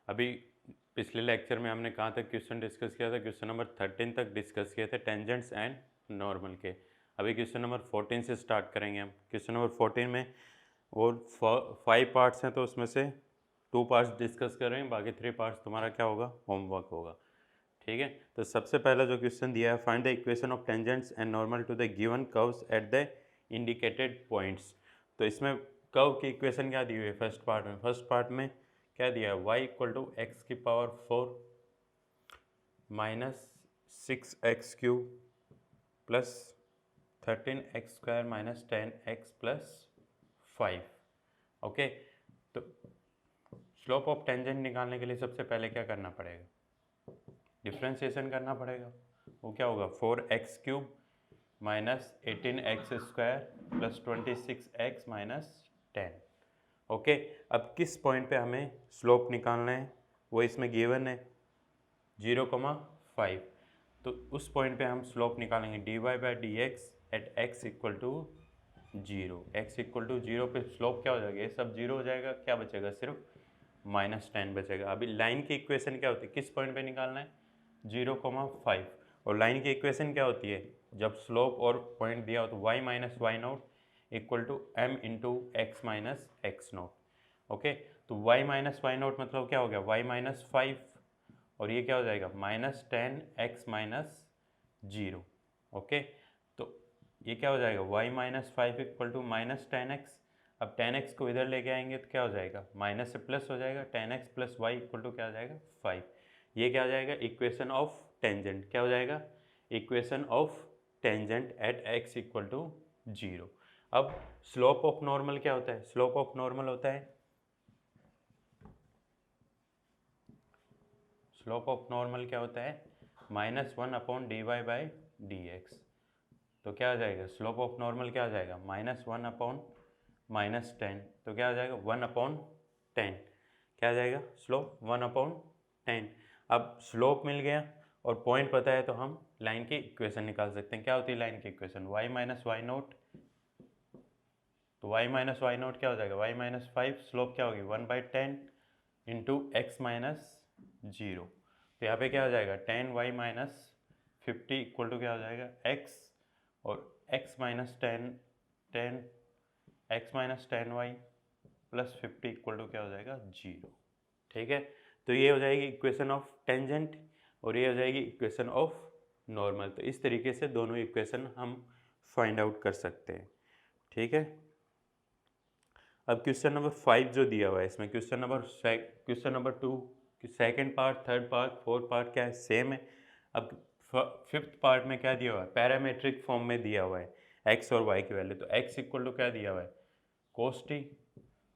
अभी पिछले लेक्चर में हमने कहाँ तक क्वेश्चन डिस्कस किया था, क्वेश्चन नंबर 13 तक डिस्कस किए थे टेंजेंट्स एंड नॉर्मल के। अभी क्वेश्चन नंबर 14 से स्टार्ट करेंगे हम। क्वेश्चन नंबर 14 में और 5 पार्ट्स हैं, तो उसमें से 2 पार्ट्स डिस्कस करेंगे, बाकी 3 पार्ट्स तुम्हारा क्या होगा, होमवर्क होगा। ठीक है, तो सबसे पहला जो क्वेश्चन दिया है, find the equation of tangents and normal to the given curves at the indicated points. तो इसमें कर्व की इक्वेशन क्या दी हुई है फर्स्ट पार्ट में? फर्स्ट पार्ट में क्या दिया है, y इक्वल टू एक्स की power 4 minus 6x³ plus 13x² minus 10x plus 5। Okay, तो स्लोप ऑफ टेंजेंट निकालने के लिए सबसे पहले क्या करना पड़ेगा, डिफ्रेंशिएशन करना पड़ेगा। वो क्या होगा, 4x³ minus 18x² plus 26x minus 10। Okay, अब किस पॉइंट पे हमें स्लोप निकालना है, वो इसमें गिवन है 0,5। तो उस पॉइंट पे हम स्लोप निकालेंगे dy/dx at x equal to 0। x equal to 0 पे स्लोप क्या हो जाएगा, ये सब 0 हो जाएगा, क्या बचेगा, सिर्फ -10 बचेगा। अभी लाइन की इक्वेशन क्या होती है, किस पॉइंट पे निकालना है, 0,5। और लाइन की इक्वेशन क्या होती है, जब स्लोप और पॉइंट दिया हो तो y minus y nought equal to m into x minus x nought. Okay, तो y माइनस वाई नोट मतलब क्या हो गया, y माइनस 5, और ये क्या हो जाएगा -10x माइनस 0। ओके, तो ये क्या हो जाएगा, y minus 5 equal to -10x। अब 10x को इधर लेके आएंगे तो क्या हो जाएगा, माइनस से प्लस हो जाएगा, 10x plus y equal to क्या हो जाएगा, 5। ये क्या हो जाएगा, इक्वेशन ऑफ टेंजेंट। क्या हो जाएगा, equation of tangent at x equal to 0। अब स्लोप ऑफ नॉर्मल क्या होता है, स्लोप ऑफ नॉर्मल होता है, स्लोप ऑफ नॉर्मल क्या होता है, -1/dy/dx। तो क्या आ जाएगा, स्लोप ऑफ नॉर्मल क्या आ जाएगा, -1/-10। तो क्या आ जाएगा, 1/10। क्या आ जाएगा, स्लोप 1/10। अब स्लोप मिल गया और पॉइंट पता है, तो हम लाइन की इक्वेशन निकाल सकते हैं। क्या होती है लाइन की equation, y minus y nought. तो y माइनस वाई नोट क्या हो जाएगा, y माइनस 5, स्लोप क्या होगी 1/10 इंटू एक्स माइनस 0। तो यहाँ पे क्या हो जाएगा, 10y माइनस 50 इक्वल टू क्या हो जाएगा x, और x minus 10 x minus 10y plus 50 equal to क्या हो जाएगा 0। ठीक है, तो ये हो जाएगी इक्वेशन ऑफ टेंजेंट और ये हो जाएगी इक्वेशन ऑफ नॉर्मल। तो इस तरीके से दोनों इक्वेशन हम फाइंड आउट कर सकते हैं। ठीक है, अब क्वेश्चन नंबर 5 जो दिया हुआ है, इसमें question number 2 second part, third part, fourth part क्या है, सेम है। अब फिफ्थ पार्ट में क्या दिया हुआ है, पैरामेट्रिक फॉर्म में दिया हुआ है एक्स और वाई की वैल्यू। तो एक्स इक्वल टू क्या दिया हुआ है, cos t,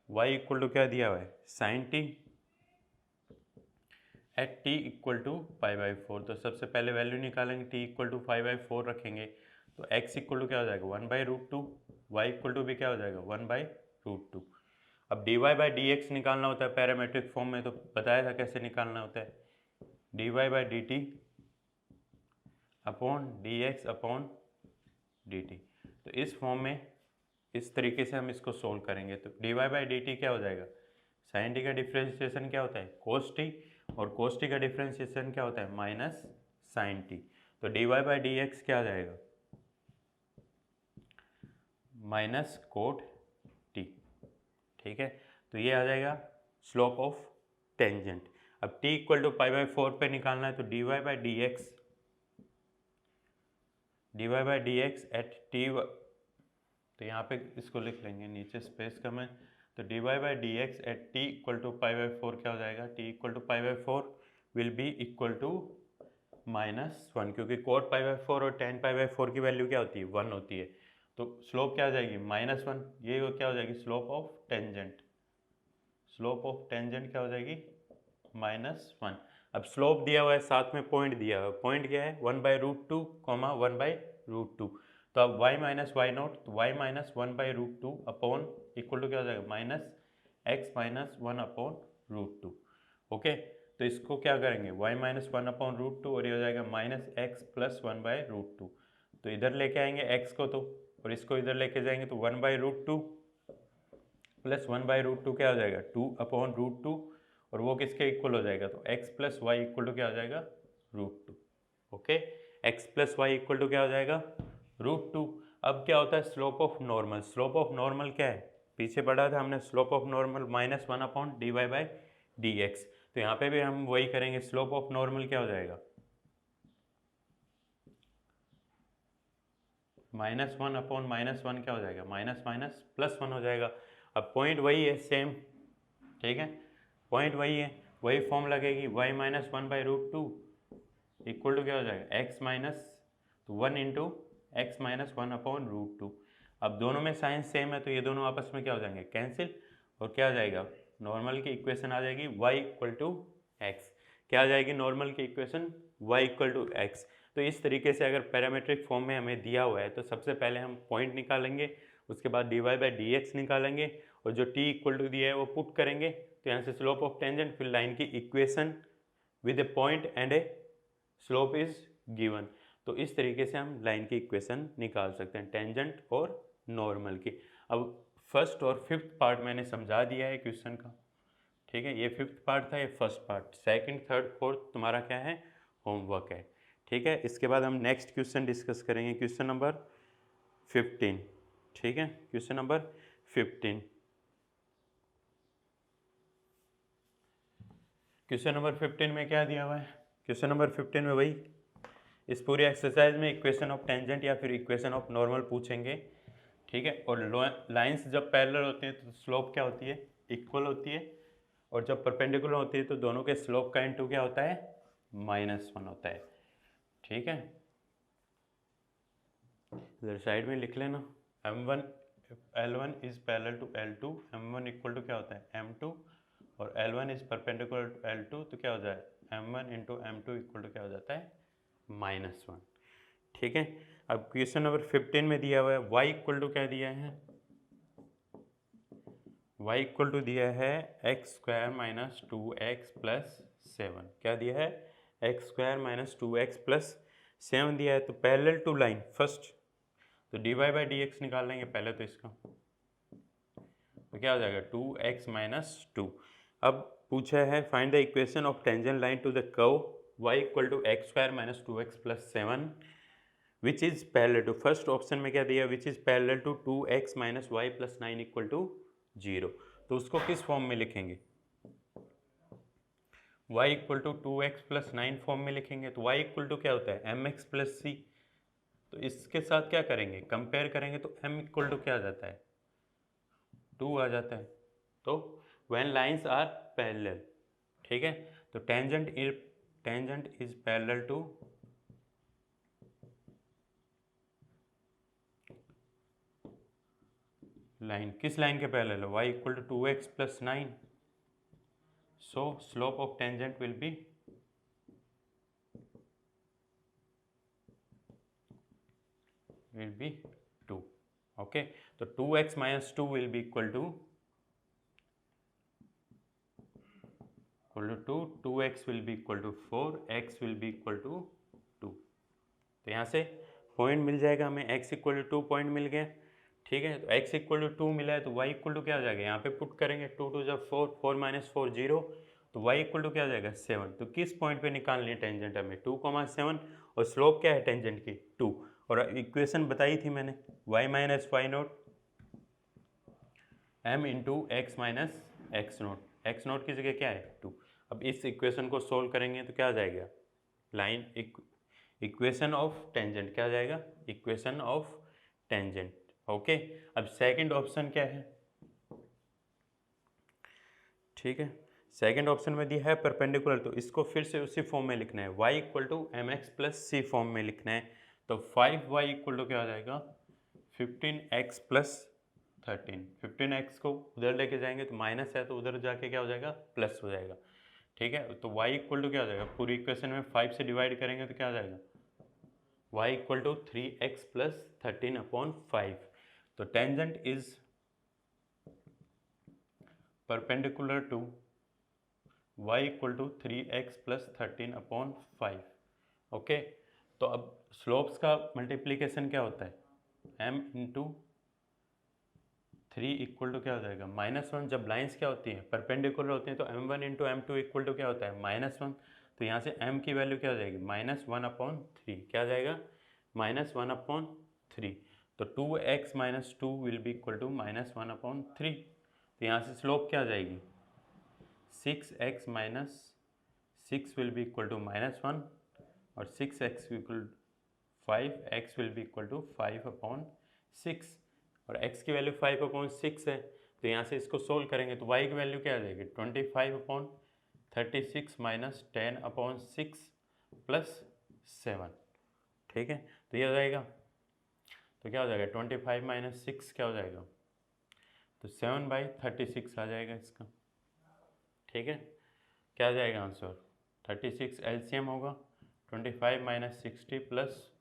y equal to क्या दिया हुआ है, sine t, at t equal to π/4। तो सबसे पहले वैल्यू निकालेंगे, टी इक्वल टू 5/4 रखेंगे, तो एक्स इक्वल टू क्या हो जाएगा 1/√2, वाई इक्वल टू भी क्या हो जाएगा 1/√2। अब dy/dx निकालना होता है पैरामेट्रिक फॉर्म में, तो बताया था कैसे निकालना होता है, dy/dt upon dx upon dt। तो इस फॉर्म में इस तरीके से हम इसको सोल्व करेंगे। तो dy/dt क्या हो जाएगा, साइन टी का डिफ्रेंशिएशन क्या होता है, कोस टी, और कोस टी का डिफ्रेंशिएशन क्या होता है, माइनस साइन टी। तो dy/dx क्या आ जाएगा, माइनस कोट टी। ठीक है, तो ये आ जाएगा स्लोप ऑफ टेंजेंट। अब t इक्वल टू π/4 पे निकालना है, तो dy/dx एट t, तो यहाँ पे इसको लिख लेंगे, नीचे स्पेस कम है, तो dy/dx eight t equal to π/4 क्या हो जाएगा, t equal to π/4 will be equal to -1, क्योंकि कोट π/4 और tan π/4 की वैल्यू क्या होती है, 1 होती है। तो स्लोप क्या हो जाएगी -1, ये क्या हो जाएगी slope of tangent. Slope of tangent क्या हो जाएगी, -1। अब स्लोप दिया हुआ है, साथ में पॉइंट दिया हुआ है, पॉइंट क्या है 1/√2, 1/√2। तो अब y माइनस वाई नोट, तो y minus 1/√2 upon equal to क्या हो जाएगा -x माइनस 1/√2। ओके, तो इसको क्या करेंगे, y माइनस 1/√2 और ये हो जाएगा -x प्लस 1/√2। तो इधर लेके आएंगे x को, तो और इसको इधर लेके जाएंगे, तो 1/√2 प्लस 1/√2 क्या हो जाएगा 2/√2, और वो किसके इक्वल हो जाएगा, तो x plus y equal to क्या हो जाएगा, √2। Okay, x plus y equal to क्या हो जाएगा, √2। अब क्या होता है slope of normal, slope of normal क्या है, पीछे पढ़ा था हमने, स्लोप ऑफ नॉर्मल -1/dy/dx। तो यहाँ पे भी हम वही करेंगे, स्लोप ऑफ नॉर्मल क्या हो जाएगा, -1/-1 क्या हो जाएगा, माइनस माइनस प्लस 1 हो जाएगा। अब पॉइंट वही है सेम, ठीक है, पॉइंट वही है, वही फॉर्म लगेगी, y - 1/√2 इक्वल टू क्या हो जाएगा, x minus 1 into x minus 1/√2। अब दोनों में साइन सेम है तो ये दोनों आपस में क्या हो जाएंगे, कैंसिल, और क्या हो जाएगा, नॉर्मल की इक्वेशन आ जाएगी y इक्वल टू एक्स। क्या आ जाएगी नॉर्मल की equation, y equal to x. तो इस तरीके से अगर पैरामीट्रिक फॉर्म में हमें दिया हुआ है तो सबसे पहले हम पॉइंट निकालेंगे, उसके बाद dy/dx निकालेंगे, और जो t इक्वल टू दिया है वो पुट करेंगे, तो यहाँ से स्लोप ऑफ टेंजेंट, फिर लाइन की equation with A point and A slope is given. तो इस तरीके से हम लाइन की इक्वेशन निकाल सकते हैं टेंजेंट और नॉर्मल की। अब फर्स्ट और फिफ्थ पार्ट मैंने समझा दिया है क्वेश्चन का, ठीक है, ये फिफ्थ पार्ट था, ये first part, second third fourth तुम्हारा क्या है, होमवर्क है, ठीक है। इसके बाद हम नेक्स्ट क्वेश्चन डिस्कस करेंगे, क्वेश्चन नंबर 15, ठीक है, क्वेश्चन नंबर 15। क्वेश्चन नंबर 15 में क्या दिया हुआ है, क्वेश्चन नंबर 15 में वही, इस पूरी एक्सरसाइज में इक्वेशन ऑफ टेंजेंट या फिर इक्वेशन ऑफ नॉर्मल पूछेंगे, ठीक है। और लाइंस जब पैरेलल होती हैं तो स्लोप क्या होती है, इक्वल होती है, और जब परपेंडिकुलर होती है तो दोनों के स्लोप का इनटू क्या होता है, -1 होता है, ठीक है। इधर साइड में लिख लेना, m1 L1 is parallel to L2, m1 equal to क्या होता है m2, और L1 is perpendicular to L2, तो क्या हो जाए m1 into m2 equal to क्या हो जाता है -1, ठीक है। अब क्वेश्चन नंबर 15 में दिया हुआ है y इक्वल टू क्या दिया है, y इक्वल टू दिया है x² - 2x + 7, क्या दिया है x² - 2x + 7 दिया है। तो पैरेलल टू लाइन फर्स्ट, तो dy/dx निकाल लेंगे पहले तो इसका, तो क्या हो जाएगा 2x - 2। अब पूछा है find the equation of tangent line to the curve y equal to x² - 2x + 7 which is parallel to, first option में क्या दिया, which is parallel to 2x - y + 9 equal to 0। तो उसको किस फॉर्म में लिखेंगे, y equal to 2x + 9 form में लिखेंगे। तो y इक्वल टू क्या होता है mx + c, तो इसके साथ क्या करेंगे, कंपेयर करेंगे, तो m इक्वल टू क्या आ जाता है 2 आ जाता है। तो व्हेन लाइंस आर पैरेलल, ठीक है, तो tangent is parallel to line, किस लाइन के पैरेलल है, y equal to 2x + 9, so slope of tangent will be will be 2, okay। तो 2x - 2 will be equal to 2, 2x will be equal to 4, x will be equal to 2। तो यहाँ से point मिल जाएगा हमें, x equal to 2 point मिल गया, ठीक है। तो x इक्वल टू 2 मिला है तो y इक्वल टू क्या हो जाएगा, यहाँ पे पुट करेंगे 2 × 2 = 4, 4 - 4 0, तो y इक्वल टू क्या हो जाएगा 7। तो किस पॉइंट पे निकालनी है टेंजेंट हमें, 2, 7, और स्लोप क्या है टेंजेंट की 2, और इक्वेशन बताई थी मैंने y - y0 m into x - x0, x0 की जगह क्या है 2। अब इस इक्वेशन को सोल्व करेंगे तो क्या आ जाएगा, लाइन इक्वेशन ऑफ टेंजेंट, क्या आ जाएगा इक्वेशन ऑफ टेंजेंट, ओके। अब सेकंड ऑप्शन क्या है, ठीक है, सेकंड ऑप्शन में दिया है परपेंडिकुलर, तो इसको फिर से उसी फॉर्म में लिखना है, y equal to mx + c form में लिखना है। तो 5y इक्वल टू क्या हो जाएगा 15x + 13, 15x को उधर लेके जाएंगे तो माइनस है, तो उधर जाके क्या हो जाएगा प्लस हो जाएगा, ठीक है। तो y इक्वल टू क्या हो जाएगा, पूरी इक्वेशन में 5 से डिवाइड करेंगे तो क्या हो जाएगा y इक्वल टू 3x + 13/5। तो tangent is perpendicular to y equal to 3x + 13/5, okay. तो अब स्लोप्स का मल्टीप्लिकेशन क्या होता है m इंटू 3 इक्वल टू क्या हो जाएगा -1। जब लाइंस क्या होती हैं परपेंडिकुलर होती हैं तो m1 into m2 equal to क्या होता है -1। तो यहाँ से m की वैल्यू क्या हो जाएगी -1/3। क्या आ जाएगा -1/3। तो 2x - 2 will be equal to -1/3। तो यहाँ से स्लोप क्या आ जाएगी 6x - 6 will be equal to -1 और 6x equal 5x will be equal to 5/6 और x की वैल्यू 5/6 है। तो यहाँ से इसको सोल्व करेंगे तो y की वैल्यू क्या आ जाएगी 25/36 - 10/6 +7। ठीक है, तो ये हो जाएगा। तो क्या हो जाएगा 25 - 6 क्या हो जाएगा तो 7/36 आ जाएगा इसका। ठीक है, क्या आ जाएगा आंसर 36 LCM होगा 25 - 60 +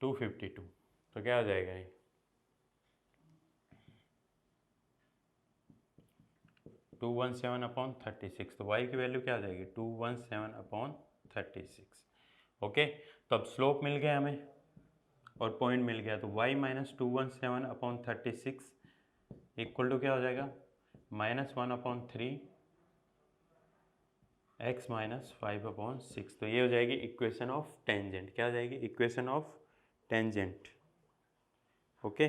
252। तो क्या आ जाएगा ये 217/36। तो y की वैल्यू क्या आ जाएगी 217/36। ओके, तो अब स्लोप मिल गया हमें और पॉइंट मिल गया। तो y - 217/36 इक्वल टू क्या हो जाएगा -1/3 x - 5/6। तो ये हो जाएगी इक्वेशन ऑफ टेंजेंट। क्या हो जाएगी इक्वेशन ऑफ टेंजेंट। ओके,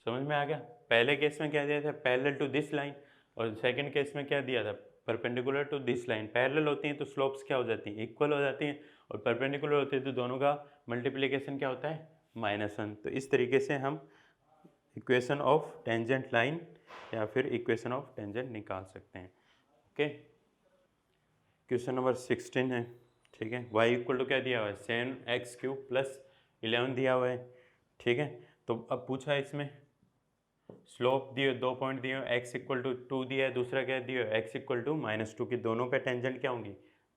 समझ में आ गया। पहले केस में क्या दिया था पैरेलल टू दिस लाइन और सेकंड केस में क्या दिया था perpendicular to this line. Parallel होती हैं तो स्लोप्स क्या हो जाती हैं इक्वल हो जाती हैं और परपेंडिकुलर होती है तो दोनों का मल्टीप्लिकेशन क्या होता है -1। तो इस तरीके से हम इक्वेशन ऑफ टेंजेंट लाइन या फिर इक्वेशन ऑफ टेंजेंट निकाल सकते हैं। ओके, क्वेश्चन नंबर 16 है। ठीक है, y इक्वल टू क्या दिया हुआ है 7x³ + 11 दिया हुआ है। ठीक है, तो अब पूछा है इसमें स्लोप दिए 2 पॉइंट दिए x इक्वल टू 2 दिया है, दूसरा क्या दिया है x इक्वल टू -2 की दोनों पे टेंजेंट क्या होंगी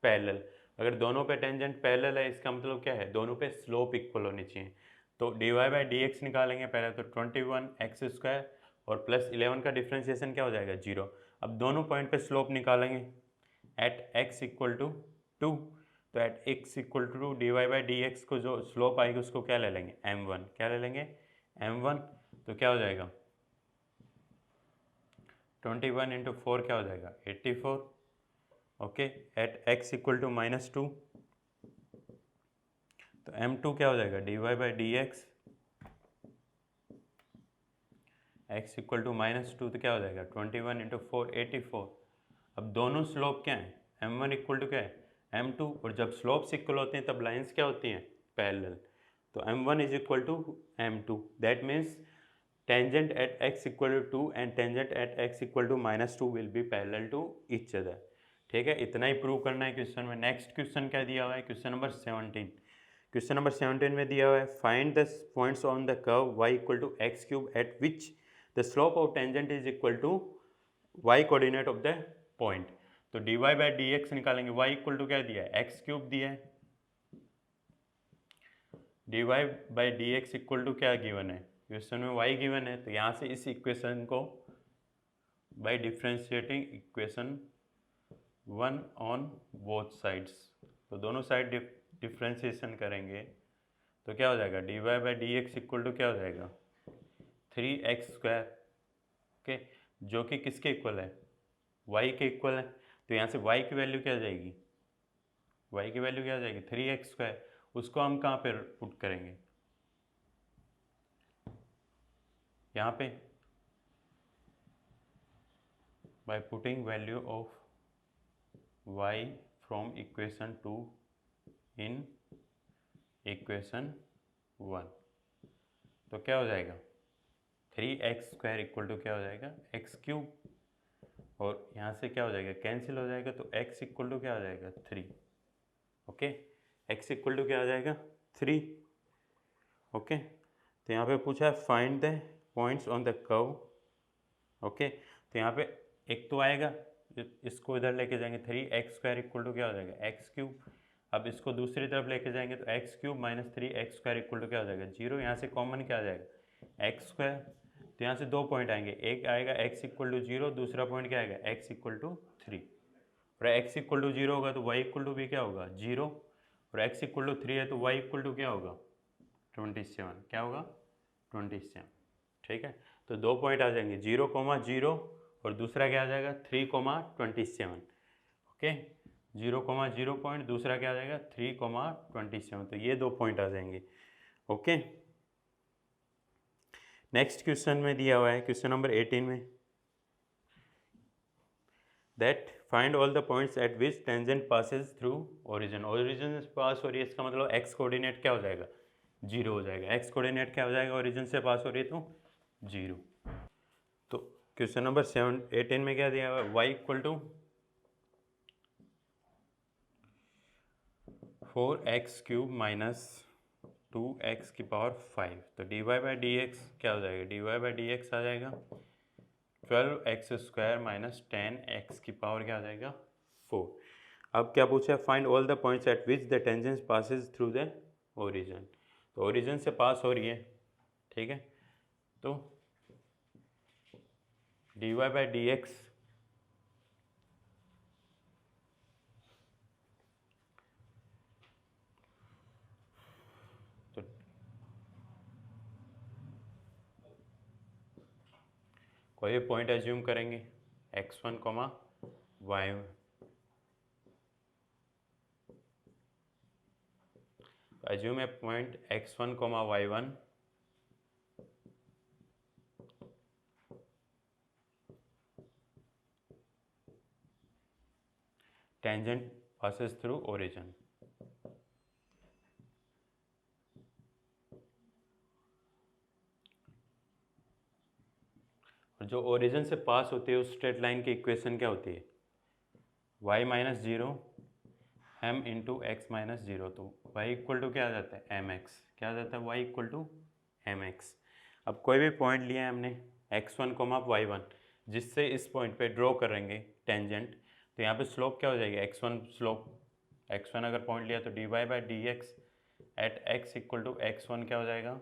पैरेलल। अगर दोनों पे टेंजेंट पैरेलल है इसका मतलब क्या है दोनों पे स्लोप इक्वल होनी चाहिए। तो dy/dx निकालेंगे पहले तो 21x² और +11 का डिफ्रेंशिएशन क्या हो जाएगा 0। अब दोनों पॉइंट पे स्लोप निकालेंगे एट x इक्वल टू 2। तो eight x equal to dy/dx को जो स्लोप आएगी उसको क्या ले लेंगे m1। क्या ले लेंगे m1। तो क्या हो जाएगा 21 × 4 क्या हो जाएगा 84। Okay, at x equal to -2 तो m2 क्या हो जाएगा dy/dx x इक्वल टू -2 तो क्या हो जाएगा 21 × 4 84। अब दोनों स्लोप क्या है m1 इक्वल टू क्या है m2 और जब स्लोप्स इक्वल होते हैं तब लाइंस क्या होती हैं पैरेलल। तो m1 is equal to m2 that means tangent at x equal to 2 and tangent at x equal to -2 will be parallel to each other। ठीक है, इतना ही प्रूव करना है क्वेश्चन में। नेक्स्ट क्वेश्चन क्या दिया हुआ है क्वेश्चन नंबर 17। क्वेश्चन नंबर 17 में दिया हुआ है find the points on the curve y equal to x³ at which the slope of tangent is equal to y coordinate of the point. तो dy/dx निकालेंगे y इक्वल टू क्या दिया है x³ दिया है dy/dx इक्वल टू क्या given है question में y गिवन है। तो यहाँ से इस इक्वेशन को by differentiating equation 1 on both sides तो दोनों साइड डिफ्रेंशिएशन करेंगे तो क्या हो जाएगा dy/dx इक्वल टू क्या हो जाएगा 3x²। ओके, जो कि किसके इक्वल है y के इक्वल है। तो यहाँ से y की वैल्यू क्या आ जाएगी y की वैल्यू क्या आ जाएगी 3x²। उसको हम कहाँ पे पुट करेंगे यहाँ पे by putting value of y from equation 2 in equation 1। तो क्या हो जाएगा 3x² इक्वल टू क्या हो जाएगा x³ और यहाँ से क्या हो जाएगा कैंसिल हो जाएगा तो x इक्वल टू क्या हो जाएगा 3। ओके, x इक्वल टू क्या आ जाएगा 3। ओके, तो यहाँ पे पूछा है find the points on the curve. Okay, तो यहाँ पे एक तो आएगा इसको इधर लेके जाएंगे 3x² इक्वल टू क्या हो जाएगा x³। अब इसको दूसरी तरफ लेके जाएंगे तो x³ - 3x² इक्वल टू क्या हो जाएगा 0। यहाँ से कॉमन क्या आ जाएगा x²। तो यहाँ से दो पॉइंट आएंगे, एक आएगा x इक्वल टू 0, दूसरा पॉइंट क्या आएगा x इक्वल टू 3। और x इक्वल टू 0 होगा तो y इक्वल टू भी क्या होगा 0 और x इक्वल टू 3 है तो y इक्वल टू क्या होगा 27, क्या होगा 27, ठीक है। तो 2 पॉइंट आ जाएंगे 0,0 और दूसरा क्या आ जाएगा 3,27, ओके। 0,0 पॉइंट, दूसरा क्या आ जाएगा 3,27, तो ये 2 पॉइंट आ जाएंगे, ओके। नेक्स्ट क्वेश्चन में दिया हुआ है क्वेश्चन नंबर 18 में, that find all the points at which tangent passes through origin. Origin से पास हो रही है, इसका मतलब एक्स कोऑर्डिनेट क्या हो जाएगा 0 हो जाएगा। एक्स कोऑर्डिनेट क्या हो जाएगा, ओरिजिन से पास हो रही है तो 0। तो क्वेश्चन नंबर 18 में क्या दिया हुआ है, y equal to 4x cube minus 2x की पावर 5। तो dy बाई डी एक्स क्या हो जाएगा, dy बाई डी एक्स आ जाएगा 12x स्क्वायर माइनस 10x की पावर क्या आ जाएगा 4। अब क्या पूछा है, find all the points at which the tangent passes through the origin. तो ओरिजिन से पास हो रही है, ठीक है। तो dy बाई डी एक्स तो कोई पॉइंट एज्यूम करेंगे x1, y1, एज्यूम ए point x1, y1 tangent passes through origin. जो ओरिजिन से पास होती है उस स्ट्रेट लाइन की इक्वेशन क्या होती है, y minus 0 m into x minus 0। तो y इक्वल टू क्या आ जाता है mx, क्या आ जाता है y इक्वल टू mx। अब कोई भी पॉइंट लिया है हमने x1, y1, जिससे इस पॉइंट पे ड्रॉ करेंगे टेंजेंट, तो यहाँ पे स्लोप क्या हो जाएगी x1 स्लोप, x1 अगर पॉइंट लिया तो dy by d x at x equal to x1 क्या हो जाएगा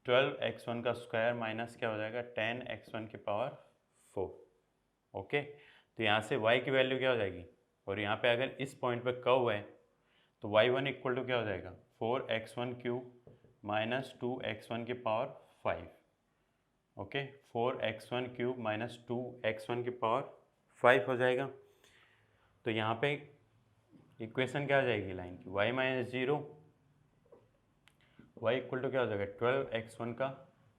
12x1 का स्क्वायर माइनस क्या हो जाएगा 10x1 की पावर 4, ओके। तो यहाँ से y की वैल्यू क्या हो जाएगी, और यहाँ पे अगर इस पॉइंट पे कर्व है तो y1 इक्वल टू क्या हो जाएगा 4x1 क्यूब माइनस 2x1 की power 5, okay. 4x1 cube minus 2x1 की पावर 5 हो जाएगा। तो यहाँ पे इक्वेशन क्या आ जाएगी लाइन की, y minus 0, y equal to क्या हो जाएगा 12x1 का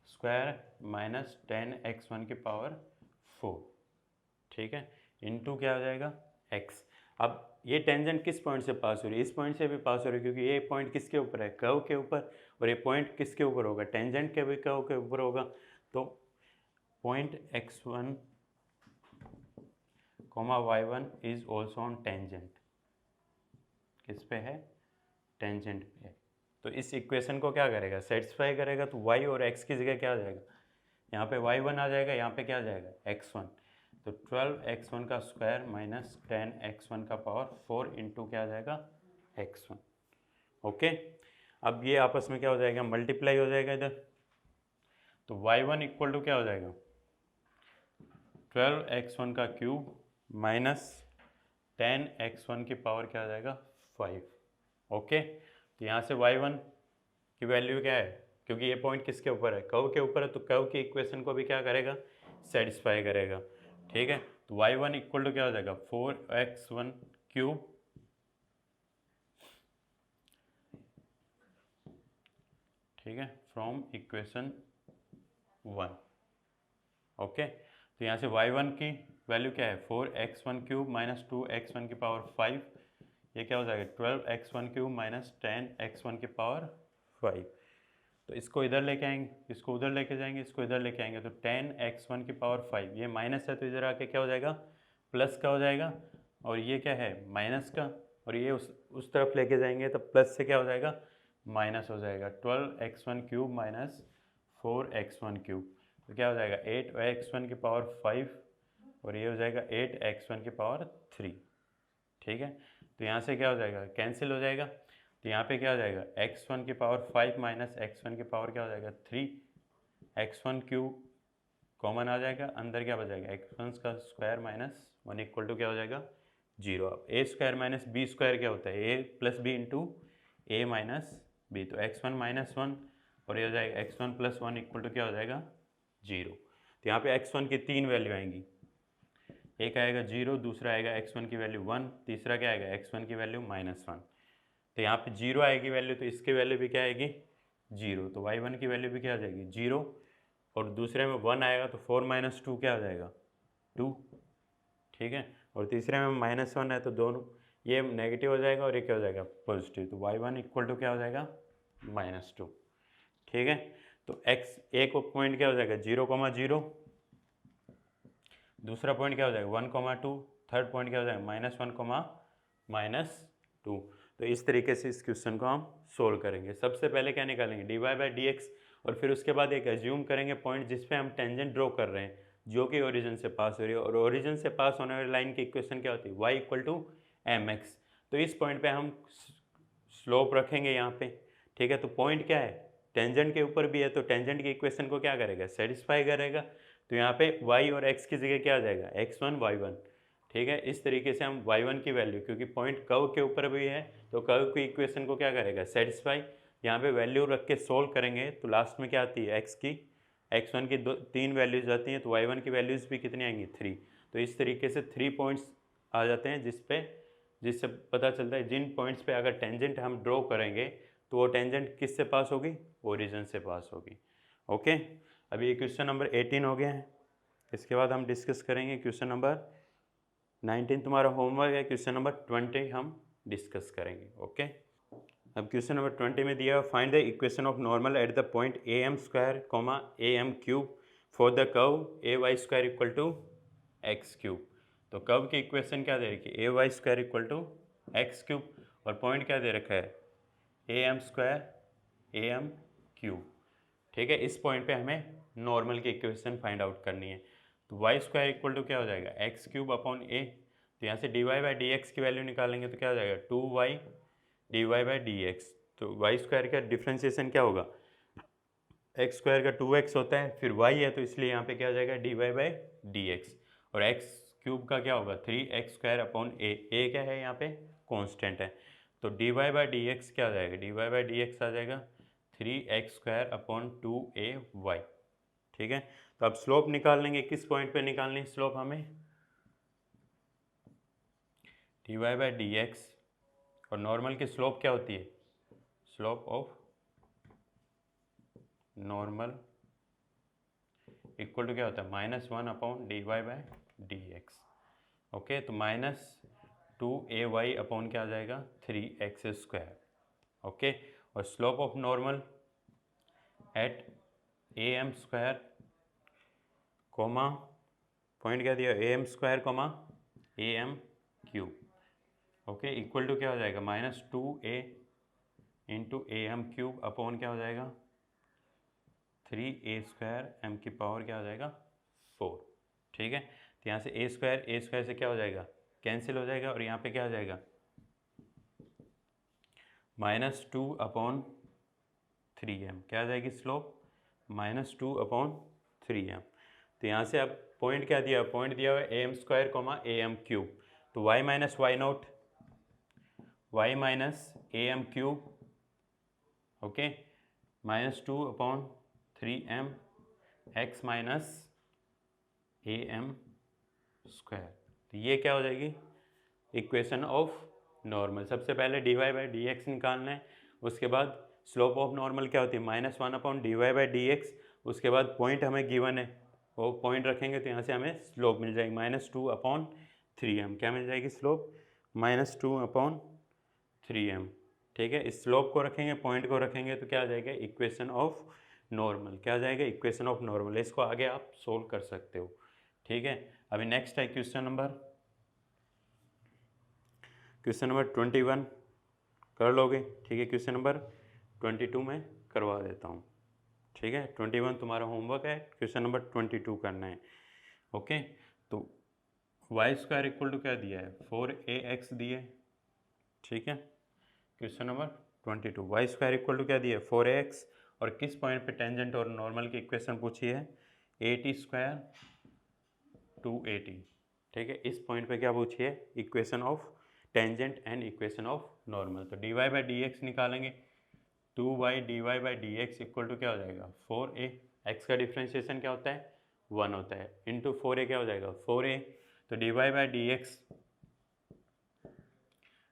स्क्वायर माइनस 10x1 की पावर 4, ठीक है, इनटू क्या हो जाएगा x। अब ये टेंजेंट किस पॉइंट से पास हो रही है, इस पॉइंट से भी पास हो रही है, क्योंकि ये पॉइंट किसके ऊपर है कर्व के ऊपर, और ये पॉइंट किसके ऊपर होगा टेंजेंट के भी कर्व के ऊपर होगा। तो point x1, y1 is also on tangent, किस पे है टेंजेंट पे है। तो इस इक्वेशन को क्या करेगा सेटिस्फाई करेगा, तो y और x की जगह क्या आ जाएगा, यहाँ पे y1 आ जाएगा, यहाँ पे क्या आ जाएगा x1। तो 12x1 का स्क्वायर माइनस 10x1 का पावर 4 इंटू क्या आ जाएगा x1, ओके। अब ये आपस में क्या हो जाएगा मल्टीप्लाई हो जाएगा इधर। तो y1 इक्वल टू क्या हो जाएगा 12x1 का क्यूब माइनस 10x1 की पावर क्या आ जाएगा 5, ओके। तो यहाँ से y1 की वैल्यू क्या है, क्योंकि ये पॉइंट किसके ऊपर है कर्व के ऊपर है, तो कर्व की इक्वेशन को भी क्या करेगा सेटिस्फाई करेगा, ठीक है। तो y1 इक्वल टू क्या हो जाएगा 4x1 क्यूब ठीक है फ्रॉम इक्वेशन 1, ओके। तो यहाँ से y1 की वैल्यू क्या है 4x1 क्यूब माइनस 2x1 की पावर 5, ये क्या हो जाएगा 12x1 क्यूब माइनस 10x1 की पावर 5। तो इसको इधर लेके आएंगे, इसको उधर लेके जाएंगे, इसको इधर लेके आएंगे, तो 10x1 की पावर 5, ये माइनस है तो इधर आके क्या हो जाएगा प्लस का हो जाएगा, और ये क्या है माइनस का, और ये उस तरफ लेके जाएंगे तो प्लस से क्या हो जाएगा माइनस हो जाएगा 12x1 cube minus 4x1 cube, तो क्या हो जाएगा 8x1 की पावर 5, और ये हो जाएगा 8x1 की पावर 3, ठीक है। तो यहाँ से क्या हो जाएगा कैंसिल हो जाएगा, तो यहाँ पे क्या हो जाएगा x1 की पावर 5 माइनस x1 की पावर क्या हो जाएगा 3, x1 क्यूब कॉमन आ जाएगा, अंदर क्या बचेगा x1 का स्क्वायर माइनस 1 इक्वल टू क्या हो जाएगा 0। अब ए स्क्वायर माइनस बी स्क्वायर क्या होता है ए प्लस बी इंटू ए माइनस बी, तो x1 -1 और ये हो जाएगा x1 + 1 इक्वल टू क्या हो जाएगा 0। तो यहाँ पे x1 की 3 वैल्यू आएंगी, एक आएगा 0, दूसरा आएगा x1 की वैल्यू 1, तीसरा क्या आएगा x1 की वैल्यू -1। तो यहाँ पे 0 आएगी वैल्यू, तो इसकी वैल्यू भी क्या आएगी 0, तो y1 की वैल्यू भी क्या आ जाएगी 0, और दूसरे में 1 आएगा तो 4 - 2 क्या आ जाएगा 2, ठीक है, और तीसरे में -1 है तो दोनों ये नेगेटिव हो जाएगा और ये क्या हो जाएगा पॉजिटिव, तो y1 इक्वल टू क्या हो जाएगा -2, ठीक है। तो x एक पॉइंट क्या हो जाएगा 0,0, दूसरा पॉइंट क्या हो जाएगा 1,2, थर्ड पॉइंट क्या हो जाएगा -1, -2। तो इस तरीके से इस क्वेश्चन को हम सोल्व करेंगे। सबसे पहले क्या निकालेंगे dy/dx, और फिर उसके बाद एक एज्यूम करेंगे पॉइंट जिस पे हम टेंजेंट ड्रॉ कर रहे हैं जो कि ओरिजिन से पास हो रही है, और ओरिजिन से पास होने वाली लाइन की इक्वेशन क्या होती है y = mx। तो इस पॉइंट पे हम स्लोप रखेंगे यहाँ पे, ठीक है। तो पॉइंट क्या है टेंजेंट के ऊपर भी है, तो टेंजेंट की इक्वेशन को क्या करेगा सेटिस्फाई करेगा। तो यहाँ पे y और x की जगह क्या आ जाएगा x1 y1, ठीक है। इस तरीके से हम y1 की वैल्यू, क्योंकि पॉइंट कर्व के ऊपर भी है तो कर्व की इक्वेशन को क्या करेगा सेटिस्फाई, यहाँ पे वैल्यू रख के सोल्व करेंगे तो लास्ट में क्या आती है x1 की 3 वैल्यूज आती हैं, तो y1 की वैल्यूज भी कितनी आएंगी 3। तो इस तरीके से 3 पॉइंट्स आ जाते हैं जिससे पता चलता है जिन पॉइंट्स पे अगर टेंजेंट हम ड्रॉ करेंगे तो वो टेंजेंट किससे पास होगी ओरिजिन से पास होगी। ओके, अभी ये क्वेश्चन नंबर 18 हो गया है। इसके बाद हम डिस्कस करेंगे क्वेश्चन नंबर 19, तुम्हारा होमवर्क है। क्वेश्चन नंबर 20 हम डिस्कस करेंगे। ओके, अब क्वेश्चन नंबर 20 में दिया find the equation of normal at the point am², am³ for the curve ay² = x³। तो कर्व की इक्वेशन क्या दे रखी है ay² = x³, और पॉइंट क्या दे रखा है am², am³, ठीक है। इस पॉइंट पे हमें नॉर्मल की इक्वेशन फाइंड आउट करनी है। तो y² = क्या हो जाएगा x³/a। तो यहाँ से dy/dx की वैल्यू निकालेंगे तो क्या हो जाएगा 2y dy/dx। तो y² का डिफ्रेंशिएशन क्या होगा x² का 2x होता है, फिर y है तो इसलिए यहाँ पे क्या हो जाएगा dy/dx, और x³ का क्या होगा 3x²/a। a क्या है यहाँ पे कांस्टेंट है, तो dy/dx क्या हो जाएगा dy/dx आ जाएगा 3x²/2ay, ठीक है। तो अब स्लोप निकाल लेंगे, किस पॉइंट पे निकालनी है स्लोप हमें dy/dx, और नॉर्मल की स्लोप क्या होती है slope of normal equal to क्या होता है -1/dy/dx। ओके, तो -2ay क्या आ जाएगा 3x²। ओके, और slope of normal at am², point क्या दिया am², am³, okay, equal to क्या हो जाएगा -2a × am³ क्या हो जाएगा 3a² m की पावर क्या हो जाएगा 4, ठीक है। तो यहाँ से a² से क्या हो जाएगा कैंसिल हो जाएगा, और यहाँ पे क्या हो जाएगा -2/3m, क्या आ जाएगी स्लोप -2/3m। तो यहाँ से अब पॉइंट क्या दिया पॉइंट दिया हुआ है am², am³, तो y - y0 okay -2/3m x - am²। तो ये क्या हो जाएगी इक्वेशन ऑफ नॉर्मल। सबसे पहले dy/dx निकालना है, उसके बाद स्लोप ऑफ नॉर्मल क्या होती है -1/dy/dx, उसके बाद पॉइंट हमें गिवन है वो पॉइंट रखेंगे तो यहाँ से हमें स्लोप मिल जाएगी -2/3m, क्या मिल जाएगी स्लोप -2/3m, ठीक है। इस स्लोप को रखेंगे पॉइंट को रखेंगे तो क्या आ जाएगा इक्वेशन ऑफ नॉर्मल, क्या आ जाएगा इक्वेशन ऑफ नॉर्मल। इसको आगे आप सोल्व कर सकते हो, ठीक है। अभी नेक्स्ट है क्वेश्चन नंबर 21 कर लोगे, ठीक है। क्वेश्चन नंबर 22 में करवा देता हूँ, ठीक है। 21 तुम्हारा होमवर्क है, क्वेश्चन नंबर 22 करना है। ओके, तो y² इक्वल टू क्या दिया है 4ax दिए, ठीक है। Question number 22 y² equal to क्या दिया है 4ax, और किस पॉइंट पे टेंजेंट और नॉर्मल की इक्वेशन पूछी है at² 2at, ठीक है। इस पॉइंट पे क्या पूछी है equation of tangent and equation of normal. तो dy/dx निकालेंगे, 2y/dy/dx इक्वल टू क्या हो जाएगा 4a। x का डिफ्रेंशिएशन क्या होता है 1 होता है, इंटू 4a क्या हो जाएगा 4a। तो dy/dx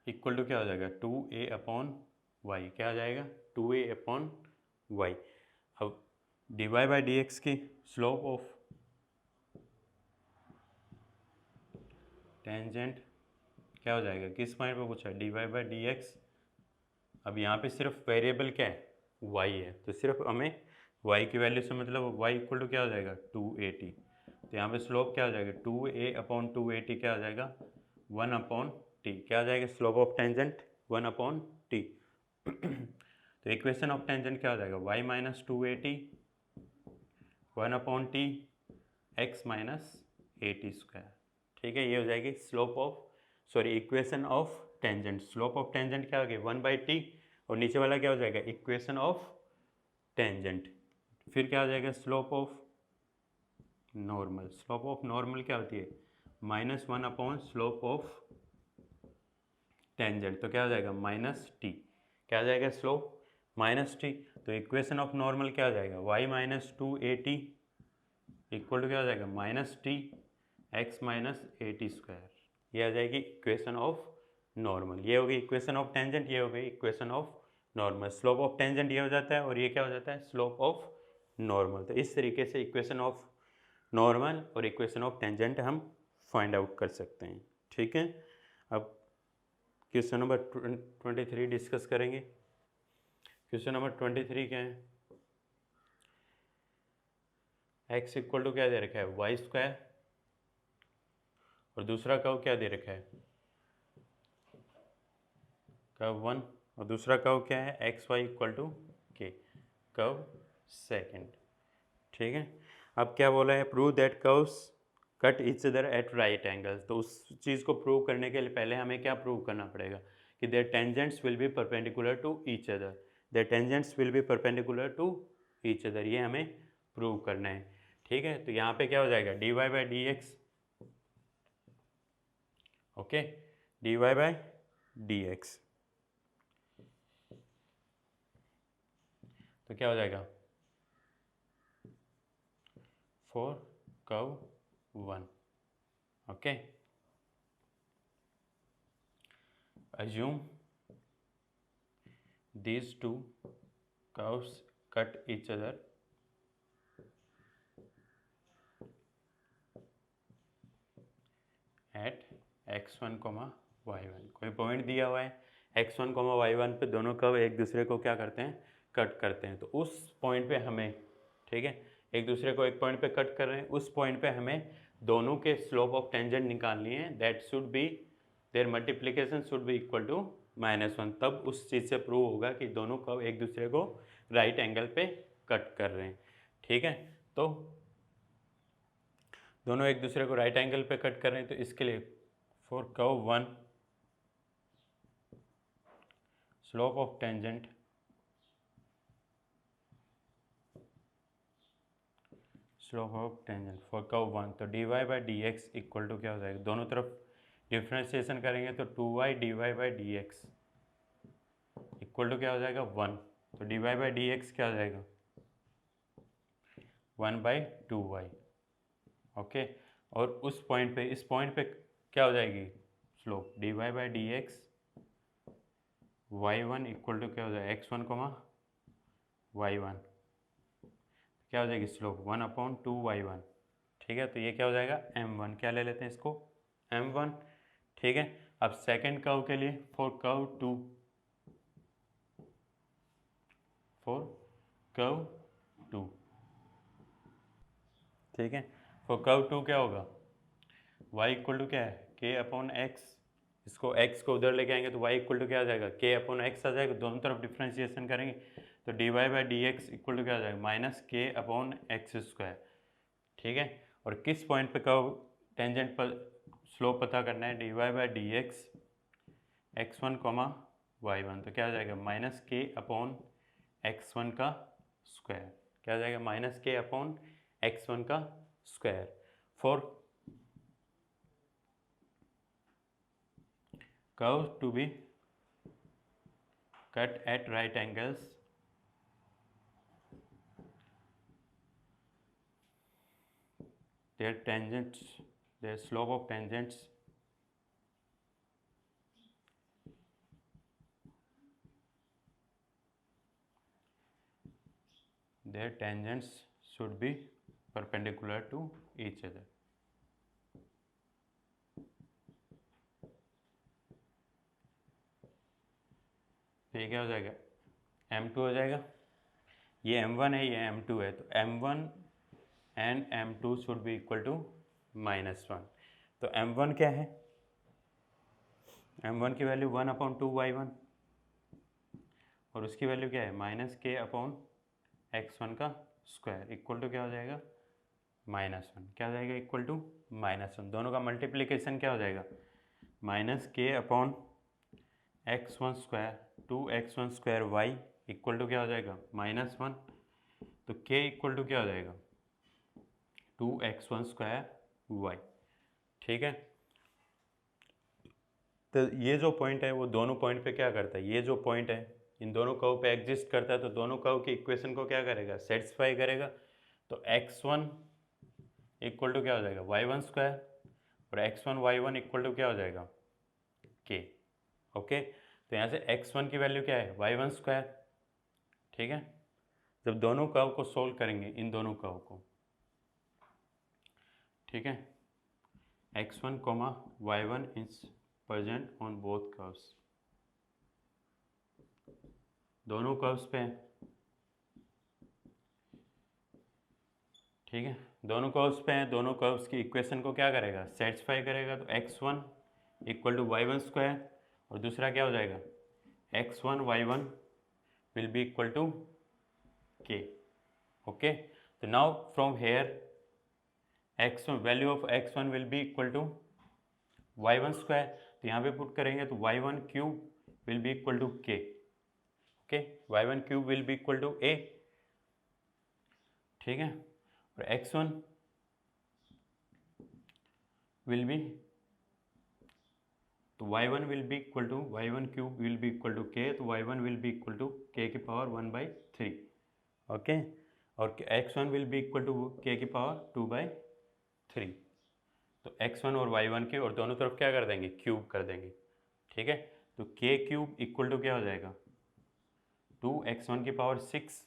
इक्वल टू क्या हो जाएगा 2a/y, क्या हो जाएगा 2a/y। अब dy/dx की स्लोप ऑफ टेंजेंट क्या हो जाएगा, किस पॉइंट पे पूछा है dy/dx। अब यहाँ पे सिर्फ वेरिएबल क्या है y है, तो सिर्फ हमें y की वैल्यू से मतलब y इक्वल टू क्या हो जाएगा 2at। तो यहाँ पे स्लोप क्या हो जाएगा 2a/2at क्या हो जाएगा 1/t, क्या हो जाएगा स्लोप ऑफ टेंजेंट 1/t। तो इक्वेशन ऑफ टेंजेंट क्या हो जाएगा y - 2at 1/t x - at²। ठीक है, ये हो जाएगी slope of equation of tangent. Slope of tangent क्या हो गया 1/t, और नीचे वाला क्या हो जाएगा इक्वेशन ऑफ टेंजेंट। फिर क्या हो जाएगा slope of normal. Slope of normal क्या होती है -1 स्लोप ऑफ टेंजेंट, तो क्या हो जाएगा -t, क्या हो जाएगा स्लोप -t। तो इक्वेशन ऑफ नॉर्मल क्या हो जाएगा y - 2at इक्वल टू क्या हो जाएगा -t x - at²। ये आ जाएगी इक्वेशन ऑफ नॉर्मल। ये हो गई इक्वेशन ऑफ टेंजेंट, ये हो गई equation of normal. Slope of tangent ये हो जाता है और ये क्या हो जाता है स्लोप ऑफ नॉर्मल। तो इस तरीके से इक्वेशन ऑफ नॉर्मल और इक्वेशन ऑफ टेंजेंट हम फाइंड आउट कर सकते हैं। ठीक है, अब क्वेश्चन नंबर 23 डिस्कस करेंगे। क्वेश्चन नंबर 23 क्या है, x इक्वल टू क्या दे रखा है y², और दूसरा कर्व क्या दे रखा है कर्व 1, और दूसरा कर्व क्या है xy equal to k, curve second. ठीक है, अब क्या बोला है prove that curves cut each other at right angles. तो उस चीज़ को प्रूव करने के लिए पहले हमें क्या प्रूव करना पड़ेगा कि their tangents will be perpendicular to each other, their tangents will be perpendicular to each other, ये हमें प्रूव करना है। ठीक है, तो यहाँ पे क्या हो जाएगा dy/dx, ओके dy/dx, तो क्या हो जाएगा for curve 1, okay. assume these two curves cut each other at x1, y1। कोई पॉइंट दिया हुआ है x1, y1 पे दोनों कर्व एक दूसरे को क्या करते हैं कट करते हैं। तो उस पॉइंट पे हमें, ठीक है, एक दूसरे को एक पॉइंट पे कट कर रहे हैं, उस पॉइंट पे हमें दोनों के स्लोप ऑफ टेंजेंट निकालनी है। That should be their multiplication should be equal to -1। तब उस चीज़ से प्रूव होगा कि दोनों कर्व एक दूसरे को राइट एंगल पे कट कर रहे हैं। ठीक है, तो दोनों एक दूसरे को राइट एंगल पे कट कर रहे हैं, तो इसके लिए for curve 1 slope of tangent for curve 1, तो dy/dx इक्वल टू क्या हो जाएगा, दोनों तरफ डिफ्रेंशिएशन करेंगे तो 2y/dy/dx इक्वल टू क्या हो जाएगा 1। तो dy/dx क्या हो जाएगा 1/2y, ओके। और उस पॉइंट पे, इस पॉइंट पे क्या हो जाएगी slope dy/dx y1 equal to क्या हो जाएगा x1, y1, क्या हो जाएगी स्लोप 1/2y1। ठीक है, तो ये क्या हो जाएगा m1, क्या ले लेते हैं इसको m1। ठीक है, अब सेकंड कर्व के लिए फॉर कर्व 2 ठीक है, फॉर कर्व 2 क्या होगा y इक्वल टू क्या है k/x, इसको x को उधर लेके आएंगे तो y इक्वल टू क्या आ जाएगा k/x आ जाएगा। दोनों तरफ डिफ्रेंशिएशन करेंगे तो dy/dx इक्वल टू क्या आ जाएगा -k/x²। ठीक है, और किस पॉइंट पे कर्व टेंजेंट पर स्लोप पता करना है dy/dx x1, y1, तो क्या आ जाएगा -k/x1 का स्क्वायर, क्या आ जाएगा -k/x1 का square. For curve to be cut at right angles their tangents, their slope of tangents should be perpendicular to each other. तो ये क्या हो जाएगा, m2 हो जाएगा, ये m1 है, ये m2 है, तो m1 and m2 should be equal to -1। तो m1 क्या है, m1 की वैल्यू 1/2y1 और उसकी वैल्यू क्या है -k/x1 का स्क्वायर इक्वल टू क्या हो जाएगा -1, क्या हो जाएगा इक्वल टू -1। दोनों का मल्टीप्लिकेशन क्या हो जाएगा -k/x1 square 2x1 square y equal to क्या हो जाएगा -1। तो k इक्वल टू क्या हो जाएगा 2x1 स्क्वायर y। ठीक है, तो ये जो पॉइंट है वो दोनों पॉइंट पे क्या करता है, ये जो पॉइंट है इन दोनों कर्व पे एग्जिस्ट करता है, तो दोनों कर्व की इक्वेशन को क्या करेगा, सेटिस्फाई करेगा। तो x1 इक्वल टू क्या हो जाएगा y1 स्क्वायर और x1 y1 इक्वल टू क्या हो जाएगा k। ओके, तो यहाँ से x1 की वैल्यू क्या है y1 स्क्वायर। ठीक है, जब दोनों कर्व को सोल्व करेंगे इन दोनों कर्व को, ठीक है, x1, y1 is present on both curves, दोनों कर्व्स पे, ठीक है, दोनों कर्व्स पे हैं, दोनों कर्व्स की इक्वेशन को क्या करेगा सेटिस्फाई करेगा। तो x1 equal to y1 square और दूसरा क्या हो जाएगा x1 y1 will be equal to k। Okay, तो now from here x1 value of x1 will be equal to y1 square, तो यहाँ पे पुट करेंगे तो y1 cube will be equal to k। Okay, y1 cube will be equal to a। ठीक है, और x1 will be, तो y1 will be equal to y1 cube will be equal to k, तो y1 will be equal to k की power 1/3। Okay, और x1 will be equal to k की power 2/3। तो x1 और y1 के और दोनों तरफ क्या कर देंगे क्यूब कर देंगे। ठीक है, तो k क्यूब इक्वल टू क्या हो जाएगा 2x1 की पावर 6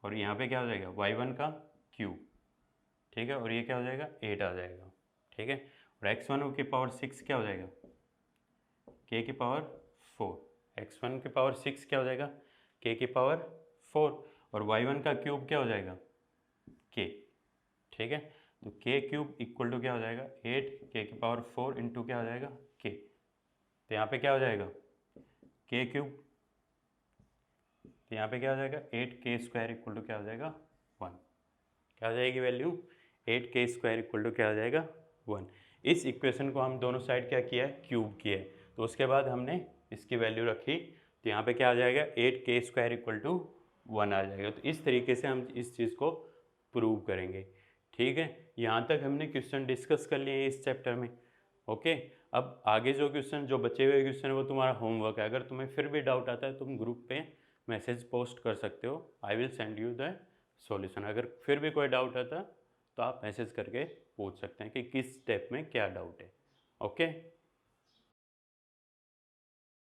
और यहाँ पे क्या हो जाएगा y1 का क्यूब। ठीक है, और ये क्या हो जाएगा 8 आ जाएगा। ठीक है, और x1 की पावर 6 क्या हो जाएगा k की पावर 4, x1 की पावर 6 क्या हो जाएगा k की पावर 4 और y1 का क्यूब क्या हो जाएगा k। ठीक है, तो k क्यूब इक्वल टू क्या हो जाएगा 8 k की पावर 4 इंटू क्या हो जाएगा k। तो यहाँ पे क्या हो जाएगा k क्यूब, तो यहाँ पे क्या हो जाएगा 8k स्क्वायर इक्वल टू क्या हो जाएगा 1। क्या हो जाएगी value 8k square equal to क्या हो जाएगा 1। इस इक्वेशन को हम दोनों साइड क्या किया है क्यूब किया है, तो उसके बाद हमने इसकी वैल्यू रखी, तो यहाँ पे क्या आ जाएगा 8k स्क्वायर इक्वल टू 1 आ जाएगा। तो इस तरीके से हम इस चीज़ को प्रूव करेंगे। ठीक है, यहाँ तक हमने क्वेश्चन डिस्कस कर लिए इस चैप्टर में। ओके, अब आगे जो क्वेश्चन जो बचे हुए क्वेश्चन है वो तुम्हारा होमवर्क है। अगर तुम्हें फिर भी डाउट आता है तुम ग्रुप पे मैसेज पोस्ट कर सकते हो, I will send you the solution. अगर फिर भी कोई डाउट आता तो आप मैसेज करके पूछ सकते हैं कि किस स्टेप में क्या डाउट है। ओके।